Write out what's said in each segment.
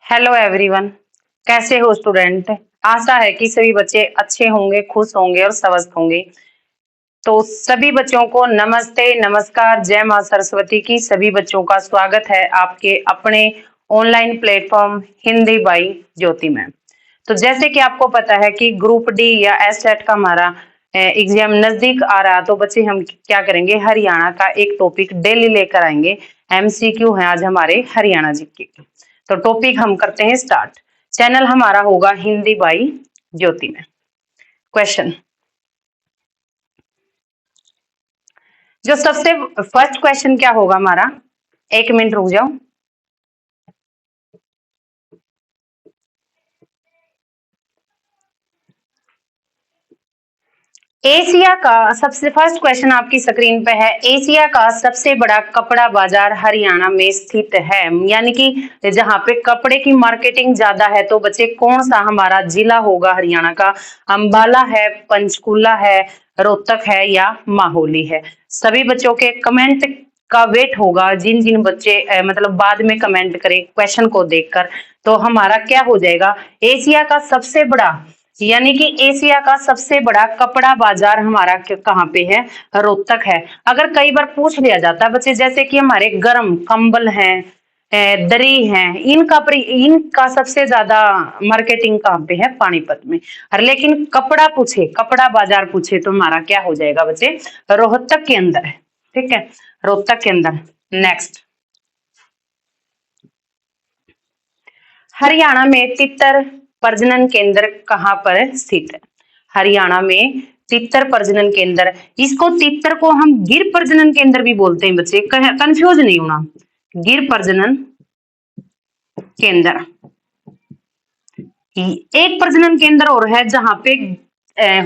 Hello everyone, कैसे हो student. आशा है कि सभी बच्चे अच्छे होंगे, खुश होंगे और स्वस्थ होंगे। तो सभी बच्चों को नमस्ते, नमस्कार, जय मां सरस्वती की। सभी बच्चों का स्वागत है आपके अपने ऑनलाइन प्लेटफॉर्म हिंदी बाई ज्योति में। तो जैसे कि आपको पता है कि ग्रुप डी या एसटेट का हमारा एग्जाम नजदीक आ रहा, तो बच्चे हम क्या करेंगे, हरियाणा का एक टॉपिक डेली लेकर आएंगे। एमसीक्यू है आज हमारे हरियाणा जीके के। तो टॉपिक हम करते हैं स्टार्ट। चैनल हमारा होगा हिंदी बाई ज्योति में। क्वेश्चन, जो सबसे फर्स्ट क्वेश्चन क्या होगा हमारा, एक मिनट रुक जाओ। एशिया का सबसे फर्स्ट क्वेश्चन आपकी स्क्रीन पे है। एशिया का सबसे बड़ा कपड़ा बाजार हरियाणा में स्थित है, यानी कि जहां पे कपड़े की मार्केटिंग ज्यादा है। तो बच्चे कौन सा हमारा जिला होगा हरियाणा का? अंबाला है, पंचकुला है, रोहतक है या माहौली है? सभी बच्चों के कमेंट का वेट होगा। जिन जिन बच्चे मतलब बाद में कमेंट करें क्वेश्चन को देखकर, तो हमारा क्या हो जाएगा, एशिया का सबसे बड़ा, यानी कि एशिया का सबसे बड़ा कपड़ा बाजार हमारा कहाँ पे है? रोहतक है। अगर कई बार पूछ लिया जाता है बच्चे, जैसे कि हमारे गर्म कंबल हैं, दरी है, इनका सबसे ज्यादा मार्केटिंग कहाँ पे है? पानीपत में। और लेकिन कपड़ा पूछे, कपड़ा बाजार पूछे, तो हमारा क्या हो जाएगा बच्चे? रोहतक के अंदर है। ठीक है, रोहतक के अंदर। नेक्स्ट, हरियाणा में तितर प्रजनन केंद्र कहाँ पर स्थित है? हरियाणा में तितर प्रजनन केंद्र, इसको तितर को हम गिर प्रजनन केंद्र भी बोलते हैं बच्चे, कंफ्यूज नहीं होना। गिर प्रजनन केंद्र, एक प्रजनन केंद्र और है जहां पे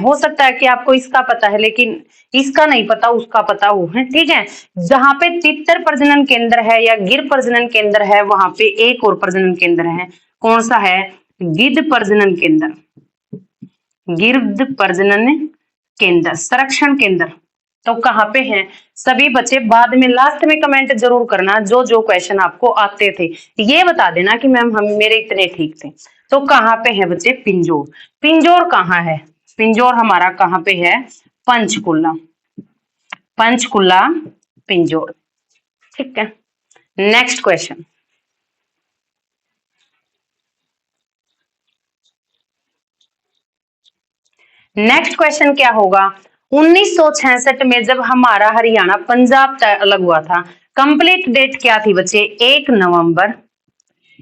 हो सकता है कि आपको इसका पता है, लेकिन इसका नहीं पता, उसका पता वो है। ठीक है, जहां पे तितर प्रजनन केंद्र है या गिर प्रजनन केंद्र है, वहां पे एक और प्रजनन केंद्र है। कौन सा है? गिद्ध प्रजनन केंद्र, गिर्द प्रजनन केंद्र, संरक्षण केंद्र। तो कहाँ पे है? सभी बच्चे बाद में लास्ट में कमेंट जरूर करना, जो जो क्वेश्चन आपको आते थे ये बता देना कि मैम हम मेरे इतने ठीक थे। तो कहाँ पे है बच्चे? पिंजौर। पिंजौर कहाँ है? पिंजौर हमारा कहाँ पे है? पंचकुला, पंचकुला पिंजौर। ठीक है, नेक्स्ट क्वेश्चन। नेक्स्ट क्वेश्चन क्या होगा? 1966 में जब हमारा हरियाणा पंजाब अलग हुआ था, कंप्लीट डेट क्या थी बच्चे? 1 नवंबर,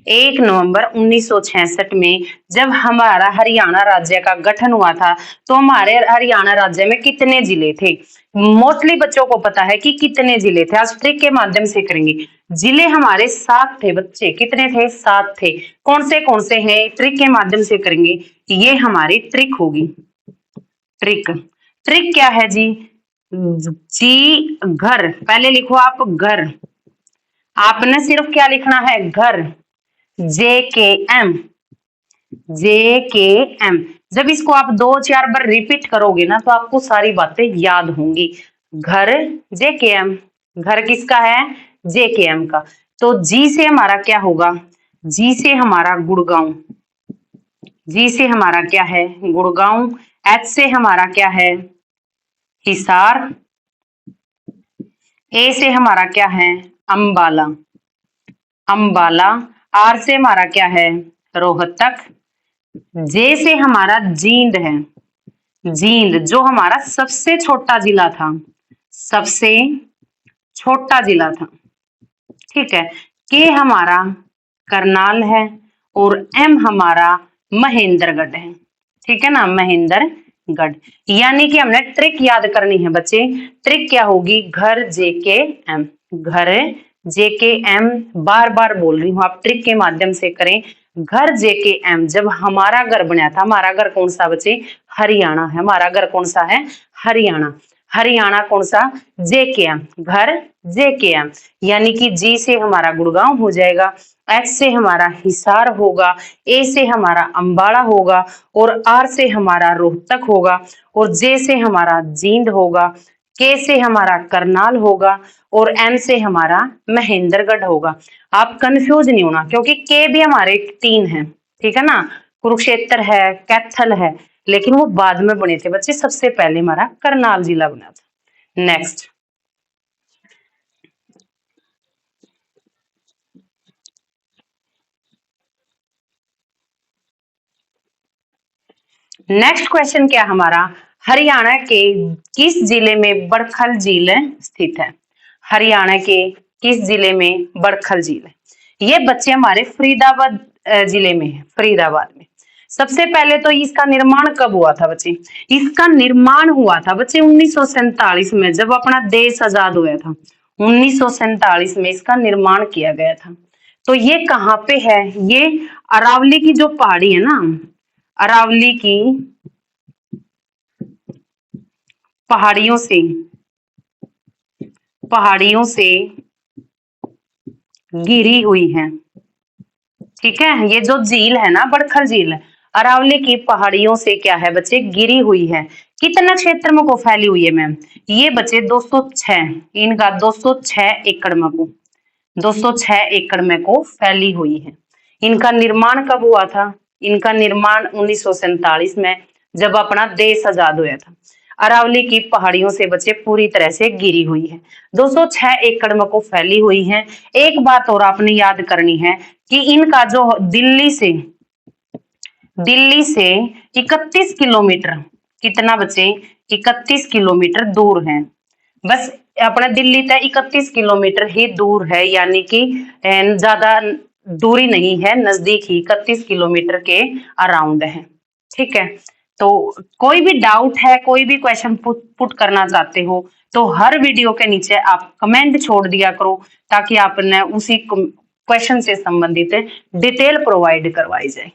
1 नवंबर 1966 में जब हमारा हरियाणा राज्य का गठन हुआ था। तो हमारे हरियाणा राज्य में कितने जिले थे? मोस्टली बच्चों को पता है कि कितने जिले थे, आज ट्रिक के माध्यम से करेंगे। जिले हमारे 7 थे बच्चे। कितने थे? 7 थे। कौन से हैं? ट्रिक के माध्यम से करेंगे, ये हमारी ट्रिक होगी। ट्रिक, ट्रिक क्या है जी? जी घर, पहले लिखो आप घर। आपने सिर्फ क्या लिखना है? घर। जे के एम, जे के एम। जब इसको आप 2-4 बार रिपीट करोगे ना, तो आपको सारी बातें याद होंगी। घर, जे के एम। घर किसका है? जे के एम का। तो जी से हमारा क्या होगा? जी से हमारा गुड़गांव, जी से हमारा क्या है? गुड़गांव। एच से हमारा क्या है? हिसार। ए से हमारा क्या है? अंबाला, अंबाला। आर से हमारा क्या है? रोहतक। जे से हमारा जींद है, जींद, जो हमारा सबसे छोटा जिला था, सबसे छोटा जिला था। ठीक है, के हमारा करनाल है और एम हमारा महेंद्रगढ़ है। ठीक है ना, महेंद्रगढ़। यानी कि हमने ट्रिक याद करनी है बच्चे। ट्रिक क्या होगी? घर जे के एम, घर जे के एम। बार बार बोल रही हूँ, आप ट्रिक के माध्यम से करें। घर जे के एम, जब हमारा घर बनाया था, हमारा घर कौन सा बच्चे? हरियाणा है। हमारा घर कौन सा है? हरियाणा। हरियाणा कौन सा? जे के एम, घर जे के एम। यानी कि जी से हमारा गुड़गांव हो जाएगा, एच से हमारा हिसार होगा, ए से हमारा अंबाला होगा, और आर से हमारा रोहतक होगा, और जे से हमारा जींद होगा, के से हमारा करनाल होगा और एम से हमारा महेंद्रगढ़ होगा। आप कंफ्यूज नहीं होना, क्योंकि के भी हमारे 3 हैं, ठीक है ना, कुरुक्षेत्र है, कैथल है, लेकिन वो बाद में बने थे बच्चे, सबसे पहले हमारा करनाल जिला बना था। नेक्स्ट, नेक्स्ट क्वेश्चन क्या हमारा, हरियाणा के किस जिले में बड़खल झील स्थित है? हरियाणा के किस जिले में बड़खल झील है? ये बच्चे हमारे फरीदाबाद जिले में है, फरीदाबाद में। सबसे पहले तो इसका निर्माण कब हुआ था बच्चे? इसका निर्माण हुआ था बच्चे 1947 में, जब अपना देश आजाद हुआ था। 1947 में इसका निर्माण किया गया था। तो ये कहाँ पे है? ये अरावली की जो पहाड़ी है ना, अरावली की पहाड़ियों से घिरी हुई है, ठीक है। ये जो झील है ना, बड़खल झील, अरावली की पहाड़ियों से क्या है बच्चे? घिरी हुई है। कितना क्षेत्र में को फैली हुई है मैम? ये बच्चे 206, इनका 206 एकड़ में को 206 एकड़ में को फैली हुई है। इनका निर्माण कब हुआ था? इनका निर्माण 1947 में, जब अपना देश आजाद हुआ था। अरावली की पहाड़ियों से बच्चे पूरी तरह से घिरी हुई है, 206 एकड़ में को फैली हुई है। एक बात और आपने याद करनी है कि इनका जो दिल्ली से 31 किलोमीटर, कितना बच्चे? 31 किलोमीटर दूर है। बस अपना दिल्ली तक 31 किलोमीटर ही दूर है, यानी कि ज्यादा दूरी नहीं है, नजदीक ही 31 किलोमीटर के अराउंड है, ठीक है। तो कोई भी डाउट है, कोई भी क्वेश्चन पुट करना चाहते हो, तो हर वीडियो के नीचे आप कमेंट छोड़ दिया करो, ताकि आपने उसी क्वेश्चन से संबंधित डिटेल प्रोवाइड करवाई जाए।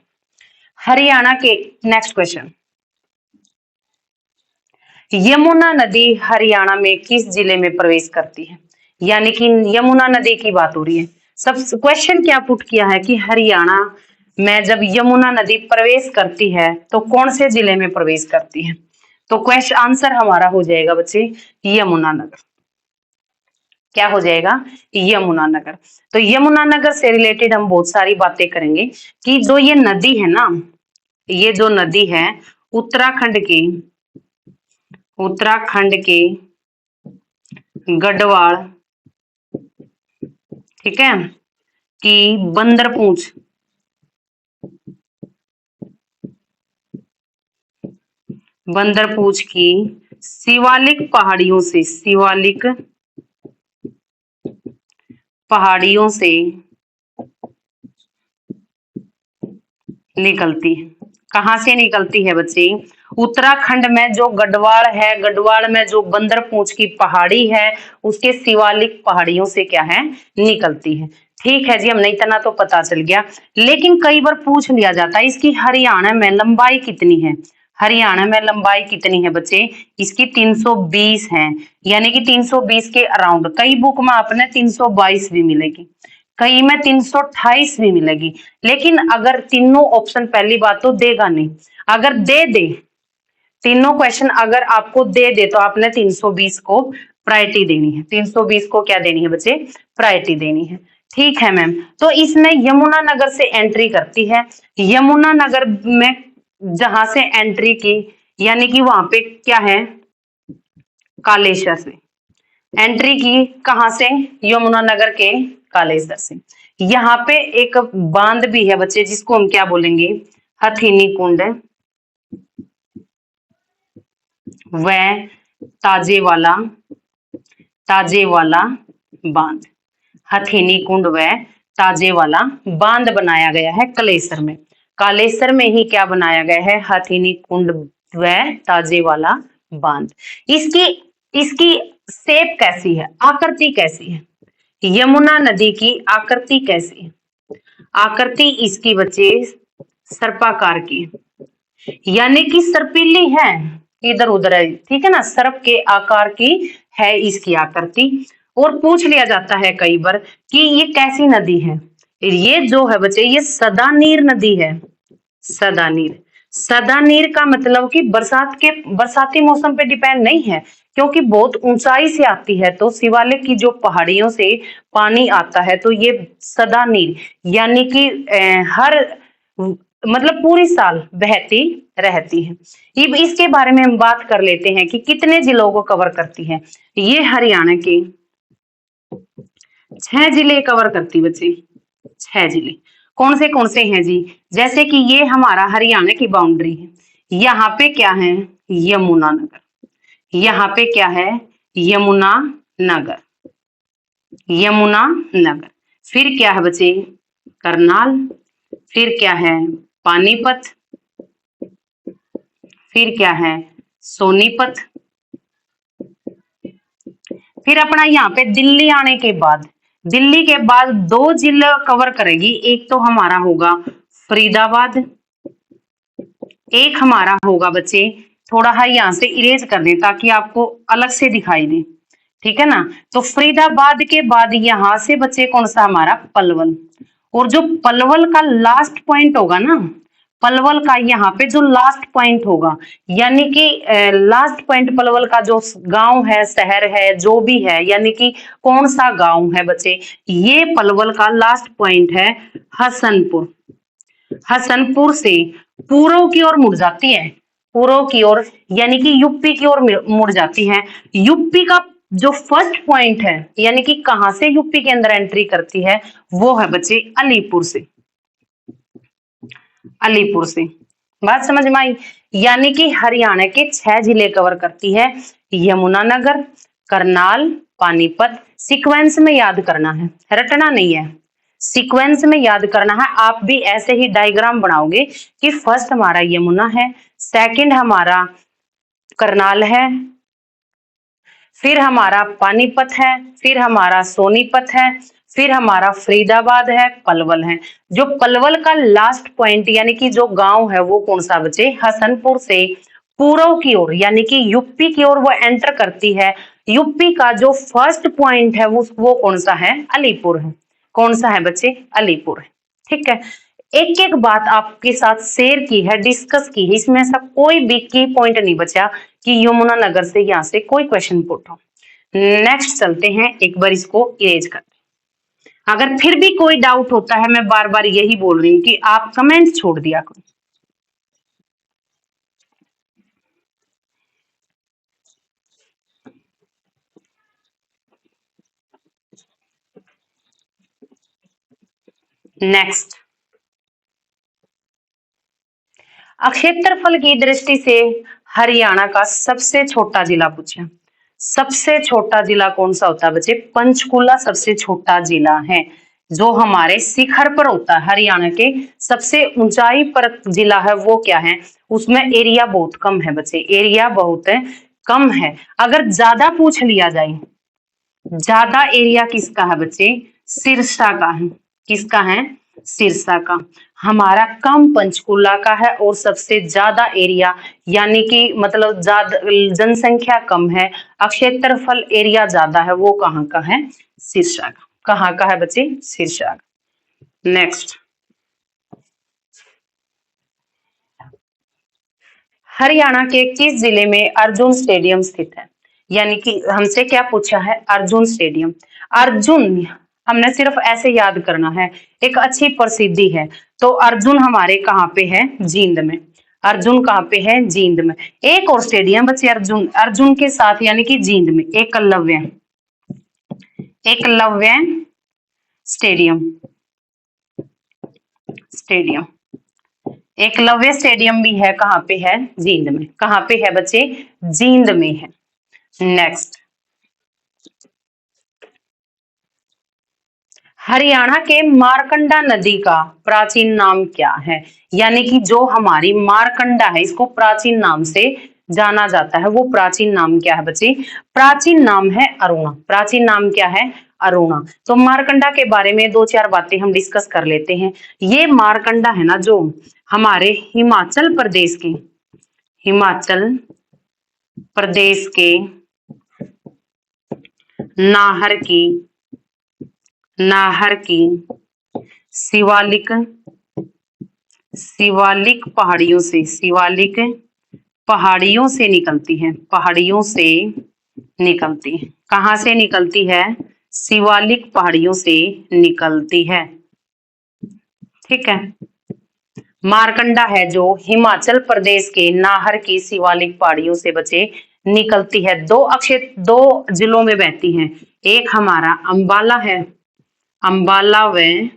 हरियाणा के नेक्स्ट क्वेश्चन, यमुना नदी हरियाणा में किस जिले में प्रवेश करती है? यानी कि यमुना नदी की बात हो रही है। सब क्वेश्चन क्या पुट किया है कि हरियाणा में जब यमुना नदी प्रवेश करती है तो कौन से जिले में प्रवेश करती है? तो क्वेश्चन आंसर हमारा हो जाएगा बच्चे यमुनानगर। क्या हो जाएगा? यमुनानगर। तो यमुनानगर से रिलेटेड हम बहुत सारी बातें करेंगे कि जो ये नदी है ना, ये जो नदी है उत्तराखंड के गढ़वाल, ठीक है, कि बंदरपूछ की शिवालिक पहाड़ियों से निकलती है। कहां से निकलती है बच्चे? उत्तराखंड में जो गढ़वाल है, गढ़वाल में जो बंदरपूछ की पहाड़ी है, उसके शिवालिक पहाड़ियों से क्या है? निकलती है। ठीक है जी, हमने इतना तो पता चल गया। लेकिन कई बार पूछ लिया जाता है इसकी हरियाणा में लंबाई कितनी है? हरियाणा में लंबाई कितनी है बच्चे? इसकी 320 है, यानी कि 320 के अराउंड। कई बुक में आपने 322 भी मिलेगी, कई में 328 भी मिलेगी। लेकिन अगर तीनों ऑप्शन, पहली बात तो देगा नहीं, अगर दे तीनों क्वेश्चन अगर आपको दे तो आपने 320 को प्रायोरिटी देनी है। 320 को क्या देनी है बच्चे? प्रायोरिटी देनी है। ठीक है मैम। तो इसमें यमुनानगर से एंट्री करती है। यमुनानगर में जहां से एंट्री की, यानी कि वहां पे क्या है? कालेश्वर से एंट्री की। कहां से? यमुनानगर के कालेश्वर से। यहाँ पे एक बांध भी है बच्चे, जिसको हम क्या बोलेंगे? हथिनी कुंड व ताजेवाला बांध। हथिनी कुंड व ताजेवाला बांध बनाया गया है कालेश्वर में। कालेश्वर में ही क्या बनाया गया है? हथिनी कुंड व ताजेवाला बांध। इसकी शेप कैसी है? आकृति कैसी है? यमुना नदी की आकृति कैसी है? आकृति इसकी बच्चे सर्पाकार की, यानी कि सर्पिली है, इधर उधर है, ठीक है ना, सर्प के आकार की है इसकी आकृति। और पूछ लिया जाता है कई बार कि ये कैसी नदी है? ये जो है बच्चे, ये सदानीर नदी है। सदा नीर का मतलब कि बरसाती मौसम पे डिपेंड नहीं है, क्योंकि बहुत ऊंचाई से आती है, तो शिवालिक की जो पहाड़ियों से पानी आता है, तो ये सदा नीर यानी कि हर मतलब पूरी साल बहती रहती है। अब इसके बारे में हम बात कर लेते हैं कि कितने जिलों को कवर करती है। ये हरियाणा के 6 जिले कवर करती बच्चे, 6 जिले। कौन से हैं जी? जैसे कि ये हमारा हरियाणा की बाउंड्री है, यहाँ पे क्या है? यमुना नगर। यहाँ पे क्या है? यमुना नगर। यमुना नगर। फिर क्या है बच्चे? करनाल। फिर क्या है? पानीपत। फिर क्या है? सोनीपत। फिर अपना यहाँ पे दिल्ली आने के बाद, दिल्ली के बाद 2 जिला कवर करेगी। एक तो हमारा होगा फरीदाबाद, एक हमारा होगा बच्चे, थोड़ा है यहाँ से इरेज कर दें ताकि आपको अलग से दिखाई दे, ठीक है ना। तो फरीदाबाद के बाद यहाँ से बच्चे कौन सा? हमारा पलवल। और जो पलवल का लास्ट पॉइंट होगा ना, पलवल का यहाँ पे जो लास्ट पॉइंट होगा, यानी कि लास्ट पॉइंट पलवल का जो गांव है, शहर है, जो भी है, यानी कि कौन सा गांव है बच्चे? ये पलवल का लास्ट पॉइंट है हसनपुर। हसनपुर से पूर्व की ओर मुड़ जाती है, पूर्व की ओर यानी कि यूपी की ओर मुड़ जाती है। यूपी का जो फर्स्ट पॉइंट है, यानी कि कहां से यूपी के अंदर एंट्री करती है, वो है बच्चे अलीपुर से। अलीपुर से। बात समझ में आई? यानी कि हरियाणा के 6 जिले कवर करती है, यमुनानगर, करनाल, पानीपत। सीक्वेंस में याद करना है, रटना नहीं है, सीक्वेंस में याद करना है। आप भी ऐसे ही डायग्राम बनाओगे कि फर्स्ट हमारा यमुना है, सेकंड हमारा करनाल है, फिर हमारा पानीपत है, फिर हमारा सोनीपत है, फिर हमारा फरीदाबाद है, पलवल है। जो पलवल का लास्ट पॉइंट यानी कि जो गांव है वो कौन सा बचे? हसनपुर से पूर्व की ओर यानी कि यूपी की ओर वो एंटर करती है। यूपी का जो फर्स्ट पॉइंट है वो कौन सा है? अलीपुर है। कौन सा है बच्चे? अलीपुर है। ठीक है, एक एक बात आपके साथ शेयर की है, डिस्कस की है, इसमें ऐसा कोई भी की पॉइंट नहीं बचा कि यमुनानगर से यहाँ से कोई क्वेश्चन पुट हो। नेक्स्ट चलते हैं, एक बार इसको इरेज करते हैं। अगर फिर भी कोई डाउट होता है, मैं बार बार यही बोल रही हूँ कि आप कमेंट छोड़ दिया करो। नेक्स्ट, क्षेत्रफल की दृष्टि से हरियाणा का सबसे छोटा जिला पूछा। सबसे छोटा जिला कौन सा होता है बच्चे? पंचकुला सबसे छोटा जिला है, जो हमारे शिखर पर होता है। हरियाणा के सबसे ऊंचाई पर जिला है वो क्या है? उसमें एरिया बहुत कम है बच्चे, एरिया बहुत कम है। अगर ज्यादा पूछ लिया जाए, ज्यादा एरिया किसका है बच्चे? सिरसा का है। किसका है? सिरसा का। हमारा कम पंचकुला का है और सबसे ज्यादा एरिया यानी कि मतलब ज्यादा जनसंख्या कम है, क्षेत्रफल एरिया ज्यादा है, वो कहाँ का है? सिरसा का। कहाँ का है बच्चे? सिरसा का। नेक्स्ट, हरियाणा के किस जिले में अर्जुन स्टेडियम स्थित है? यानी कि हमसे क्या पूछा है? अर्जुन स्टेडियम। अर्जुन हमने सिर्फ ऐसे याद करना है, एक अच्छी प्रसिद्धि है। तो अर्जुन हमारे कहाँ पे है? जींद में। अर्जुन कहाँ पे है? जींद में। एक और स्टेडियम बच्चे अर्जुन, अर्जुन के साथ यानी कि जींद में Eklavya, Eklavya stadium. Stadium, Eklavya stadium भी है, कहाँ पे है? जींद में। कहाँ पे है बच्चे? जींद में है। नेक्स्ट, हरियाणा के मारकंडा नदी का प्राचीन नाम क्या है? यानी कि जो हमारी मारकंडा है, इसको प्राचीन नाम से जाना जाता है, वो प्राचीन नाम क्या है बच्चे? प्राचीन नाम है अरुणा। प्राचीन नाम क्या है? अरुणा। तो मारकंडा के बारे में दो चार बातें हम डिस्कस कर लेते हैं। ये मारकंडा है ना, जो हमारे हिमाचल प्रदेश के, हिमाचल प्रदेश के नाहर की, नाहर की शिवालिक, शिवालिक पहाड़ियों से, शिवालिक पहाड़ियों से निकलती है, पहाड़ियों से निकलती है। कहां से निकलती है? शिवालिक पहाड़ियों से निकलती है। ठीक है। मारकंडा है जो हिमाचल प्रदेश के नाहर की शिवालिक पहाड़ियों से बचे निकलती है। दो जिलों में बहती है। एक हमारा अंबाला है, अंबाला व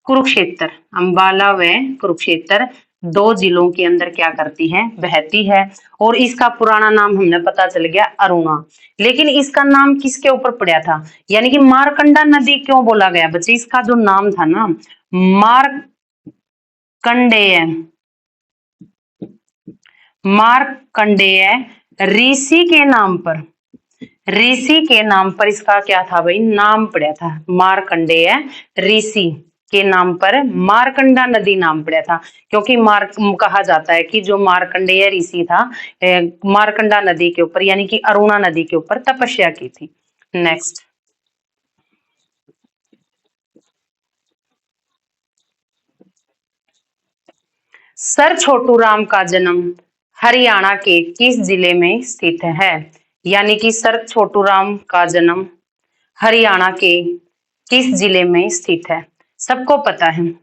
कुरुक्षेत्र, अंबाला व कुरुक्षेत्र दो जिलों के अंदर क्या करती है? बहती है। और इसका पुराना नाम हमने पता चल गया अरुणा। लेकिन इसका नाम किसके ऊपर पड़ा था? यानी कि मारकंडा नदी क्यों बोला गया बच्चे? इसका जो नाम था ना मार्कंडेय, मार्कंडेय ऋषि के नाम पर, ऋषि के नाम पर इसका क्या था भाई? नाम पड़ा था। मार्कंडेय ऋषि के नाम पर मारकंडा नदी नाम पड़ा था। क्योंकि कहा जाता है कि जो मार्कंडेय ऋषि था मारकंडा नदी के ऊपर यानी कि अरुणा नदी के ऊपर तपस्या की थी। नेक्स्ट, सर छोटू राम का जन्म हरियाणा के किस जिले में स्थित है? यानी कि सर छोटू राम का जन्म हरियाणा के किस जिले में स्थित है? सबको पता है।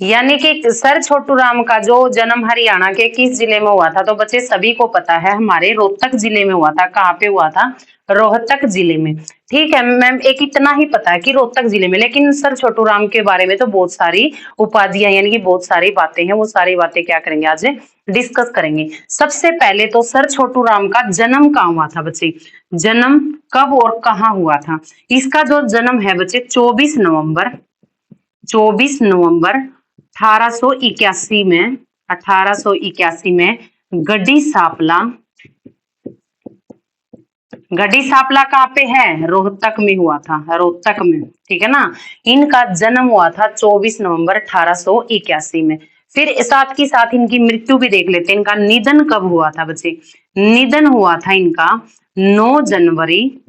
यानी कि सर छोटू राम का जो जन्म हरियाणा के किस जिले में हुआ था? तो बच्चे सभी को पता है, हमारे रोहतक जिले में हुआ था। कहाँ पे हुआ था? रोहतक जिले में। ठीक है मैम, एक इतना ही पता है कि रोहतक जिले में। लेकिन सर छोटू राम के बारे में तो बहुत सारी उपाधियां यानी कि बहुत सारी बातें हैं, वो सारी बातें क्या करेंगे आज डिस्कस करेंगे। सबसे पहले तो सर छोटू राम का जन्म कहाँ हुआ था बच्चे? जन्म कब और कहाँ हुआ था? इसका जो जन्म है बच्चे 24 नवंबर 1881 में, 1881 में गड्डी सापला, गड्डी सापला कहाँ पे है? रोहतक में हुआ था, रोहतक में। ठीक है ना। इनका जन्म हुआ था 24 नवंबर 1881 में। फिर साथ के साथ इनकी मृत्यु भी देख लेते हैं। इनका निधन कब हुआ था बच्चे? निधन हुआ था इनका 9 जनवरी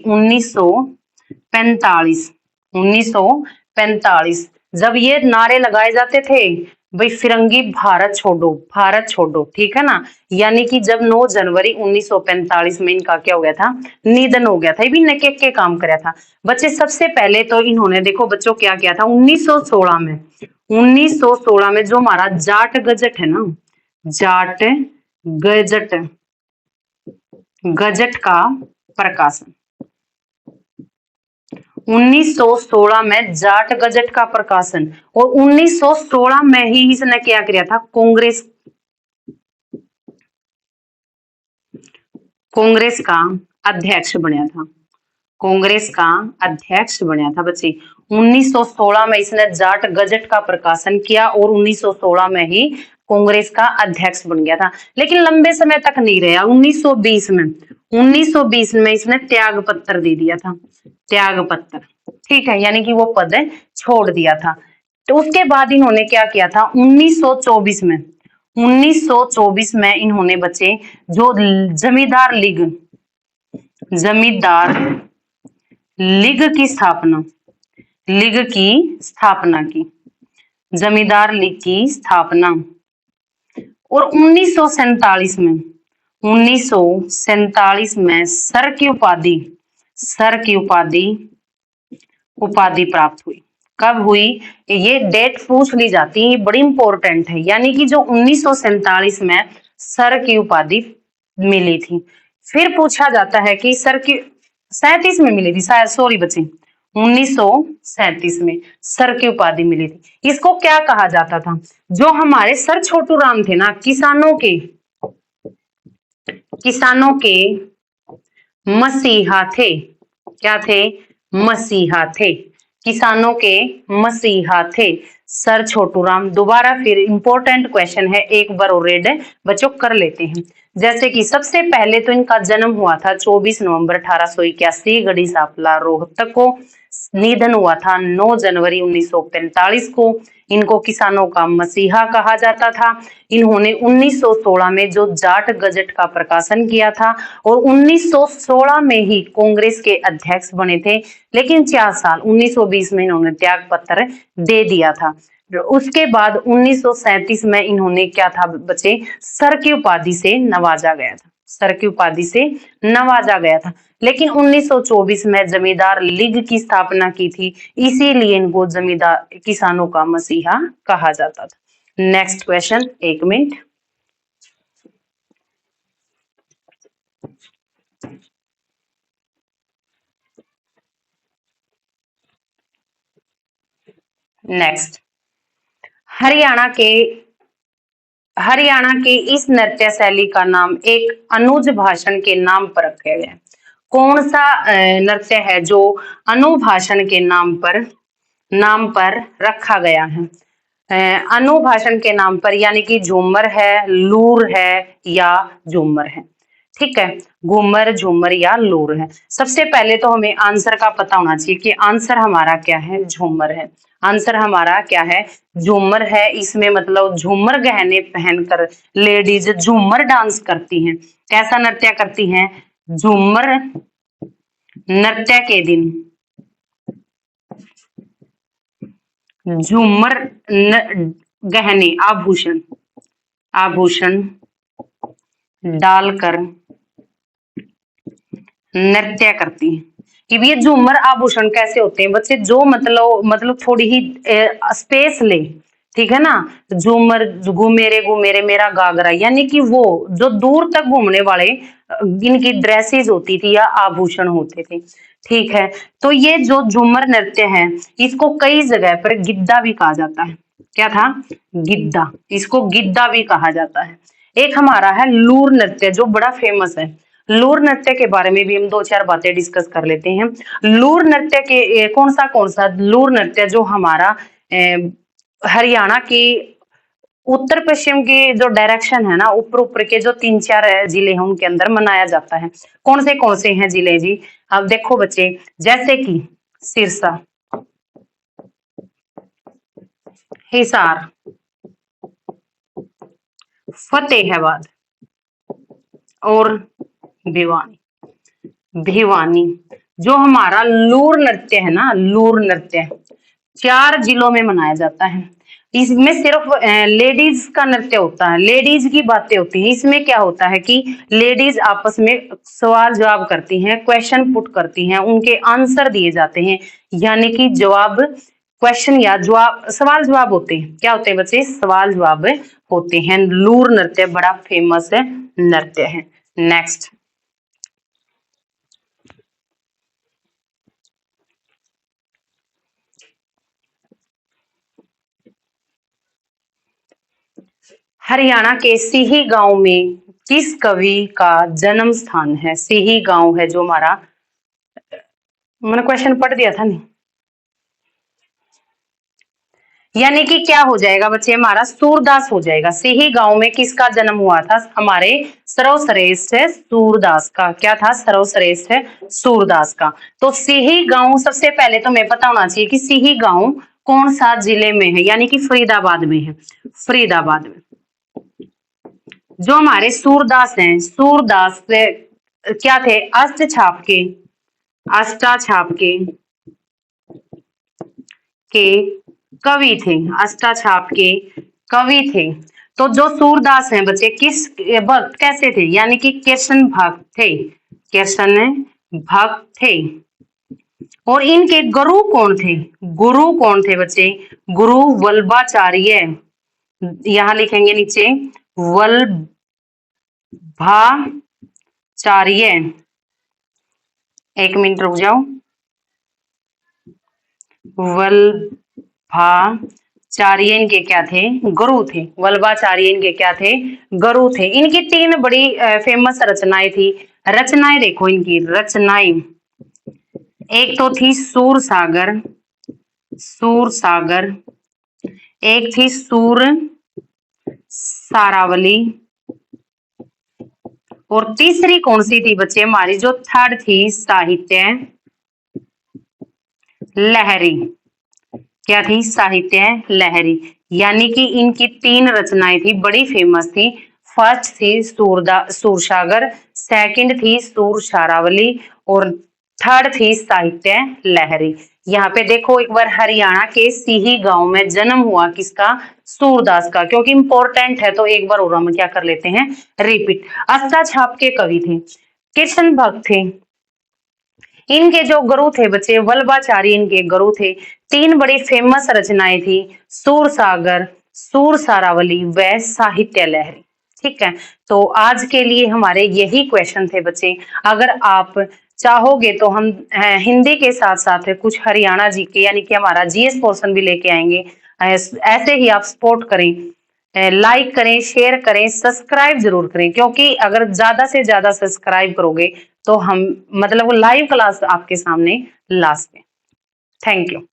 1945, 1945। जब ये नारे लगाए जाते थे भाई फिरंगी भारत छोड़ो, भारत छोड़ो। ठीक है ना। यानी कि जब 9 जनवरी 1945 में इनका क्या हो गया था? निधन हो गया था। ये भी नकेक के काम कराया था बच्चे। सबसे पहले तो इन्होंने देखो बच्चों क्या किया था 1916 में, 1916 में जो हमारा जाट गजट है ना, जाट गजट, गजट का प्रकाशन 1916 में जाट गजट का प्रकाशन। और 1916 में ही इसने क्या किया था? कांग्रेस का अध्यक्ष बनया था, कांग्रेस का अध्यक्ष बनया था बच्चे। 1916 में इसने जाट गजट का प्रकाशन किया और 1916 में ही कांग्रेस का अध्यक्ष बन गया था। लेकिन लंबे समय तक नहीं रहा। 1920 में इसने त्याग पत्र दे दिया था, त्याग पत्र। ठीक है, यानी कि वो पद छोड़ दिया था। तो उसके बाद इन्होंने क्या किया था? 1924 में, 1924 में इन्होंने बच्चे जो जमींदार लीग, जमींदार लीग की स्थापना, लीग की स्थापना की, जमींदार लीग की स्थापना। और 1947 में, 1947 में सर की उपाधि, सर की उपाधि प्राप्त हुई। कब हुई? ये डेट पूछ ली जाती है, बड़ी इंपॉर्टेंट है। यानी कि जो 1947 में सर की उपाधि मिली थी। फिर पूछा जाता है कि सर की 37 में मिली थी शायद, सॉरी बच्चे, 1937 में सर की उपाधि मिली थी। इसको क्या कहा जाता था? जो हमारे सर छोटू राम थे ना, किसानों के मसीहा थे। क्या थे? मसीहा थे। किसानों के मसीहा थे सर छोटू राम। दोबारा फिर इंपॉर्टेंट क्वेश्चन है, एक बार और रेड बच्चों कर लेते हैं। जैसे कि सबसे पहले तो इनका जन्म हुआ था 24 नवंबर 1881 गढ़ी सांपला रोहतक को। निधन हुआ था 9 जनवरी 1945 को। इनको किसानों का मसीहा कहा जाता था। इन्होंने 1916 में जो जाट गजट का प्रकाशन किया था और 1916 में ही कांग्रेस के अध्यक्ष बने थे, लेकिन 4 साल 1920 में इन्होंने त्याग पत्र दे दिया था। उसके बाद 1937 में इन्होंने क्या था बच्चे, सर की उपाधि से नवाजा गया था। सर की उपाधि से नवाजा गया था, लेकिन 1924 में जमींदार लीग की स्थापना की थी, इसीलिए इनको जमींदार किसानों का मसीहा कहा जाता था। Next question, 1 minute. Next, Haryana के इस नृत्य शैली का नाम एक अनुज भाषण के नाम पर रखा गया है। कौन सा नृत्य है जो अनुभाषण के नाम पर रखा गया है? अनुभाषण के नाम पर, यानी कि झूमर है, लूर है या झूमर है। ठीक है, घूमर, झूमर या लूर है। सबसे पहले तो हमें आंसर का पता होना चाहिए कि आंसर हमारा क्या है, झूमर है। आंसर हमारा क्या है, झूमर है। इसमें मतलब झूमर गहने पहनकर लेडीज झूमर डांस करती हैं। कैसा नृत्य करती हैं? झूमर नृत्य के दिन झूमर गहने आभूषण डालकर नृत्य करती हैं। कि ये झूमर आभूषण कैसे होते हैं बच्चे, जो मतलब थोड़ी ही स्पेस ले, ठीक है ना। झूमर घूमेरे घूमेरे मेरा घाघरा, यानी कि वो जो दूर तक घूमने वाले इनकी ड्रेसेस होती थी या आभूषण होते थे। ठीक है, तो ये जो झूमर नृत्य है इसको कई जगह पर गिद्दा भी कहा जाता है। क्या था? गिद्दा। इसको गिद्दा भी कहा जाता है। एक हमारा है लूर नृत्य, जो बड़ा फेमस है। लूर नृत्य के बारे में भी हम 2-4 बातें डिस्कस कर लेते हैं। लूर नृत्य के कौन सा लूर नृत्य जो हमारा हरियाणा की उत्तर पश्चिम की जो डायरेक्शन है ना, ऊपर ऊपर के जो 3-4 जिले हैं उनके अंदर मनाया जाता है। कौन से हैं जिले जी? अब देखो बच्चे, जैसे कि सिरसा, हिसार, फतेहाबाद और भिवानी। जो हमारा लूर नृत्य है ना, लूर नृत्य 4 जिलों में मनाया जाता है। इसमें सिर्फ लेडीज का नृत्य होता है, लेडीज की बातें होती हैं। इसमें क्या होता है कि लेडीज आपस में सवाल जवाब करती हैं, क्वेश्चन पुट करती हैं, उनके आंसर दिए जाते हैं, यानी कि जवाब, क्वेश्चन या जवाब, सवाल जवाब होते हैं। क्या होते हैं बच्चे? सवाल जवाब होते हैं। लूर नृत्य बड़ा फेमस नृत्य है। नेक्स्ट, हरियाणा के सीही गांव में किस कवि का जन्म स्थान है? सीही गांव है जो हमारा, मैंने क्वेश्चन पढ़ दिया था नहीं, यानी कि क्या हो जाएगा बच्चे, हमारा सूरदास हो जाएगा। सीही गांव में किसका जन्म हुआ था? हमारे सर्वश्रेष्ठ सूरदास का। क्या था? सर्वश्रेष्ठ सूरदास का। तो सीही गांव, सबसे पहले तो हमें पता होना चाहिए कि सीही गांव कौन सा जिले में है, यानी कि फरीदाबाद में है। फरीदाबाद में। जो हमारे सूरदास हैं, सूरदास क्या थे? अष्टाछाप के कवि थे। अष्टाछाप के कवि थे। तो जो सूरदास हैं बच्चे किस भक्त कैसे थे? यानी कि कृष्ण भक्त थे। कृष्ण भक्त थे। और इनके गुरु कौन थे? गुरु कौन थे बच्चे? गुरु वल्लभाचार्य। यहां लिखेंगे नीचे वल्लभाचार्य। 1 मिनट रुक जाओ। वल्लभाचार्य इनके क्या थे? गुरु थे। वल्लभाचार्य इनके क्या थे? गुरु थे। इनकी 3 बड़ी फेमस रचनाएं थी। रचनाएं देखो इनकी रचनाएं, एक तो थी सूर सागर, एक थी सूर सारावली, और तीसरी कौन सी थी बच्चे हमारी, जो थर्ड थी साहित्य लहरी। क्या थी? साहित्य लहरी। यानी कि इनकी 3 रचनाएं थी, बड़ी फेमस थी। फर्स्ट थी सूरसागर, सेकंड थी सूर शारावली और थर्ड थी साहित्य लहरी। यहाँ पे देखो एक बार, हरियाणा के सीही गांव में जन्म हुआ किसका? सूरदास का। क्योंकि इंपॉर्टेंट है तो एक बार और हम क्या कर लेते हैं, रिपीट। अस्ताछाप के कवि थे, कृष्ण भक्त थे। इनके जो गुरु थे बच्चे, वल्लभाचार्य इनके गुरु थे। 3 बड़ी फेमस रचनाएं थी, सूरसागर, सूर सारावली व साहित्य लहरी। ठीक है, तो आज के लिए हमारे यही क्वेश्चन थे बच्चे। अगर आप चाहोगे तो हम हिंदी के साथ साथ कुछ हरियाणा जी के यानी कि हमारा जीएस पोर्शन भी लेके आएंगे। ऐसे ही आप सपोर्ट करें, लाइक करें, शेयर करें, सब्सक्राइब जरूर करें, क्योंकि अगर ज्यादा से ज्यादा सब्सक्राइब करोगे तो हम मतलब लाइव क्लास आपके सामने ला सकें। Thank you.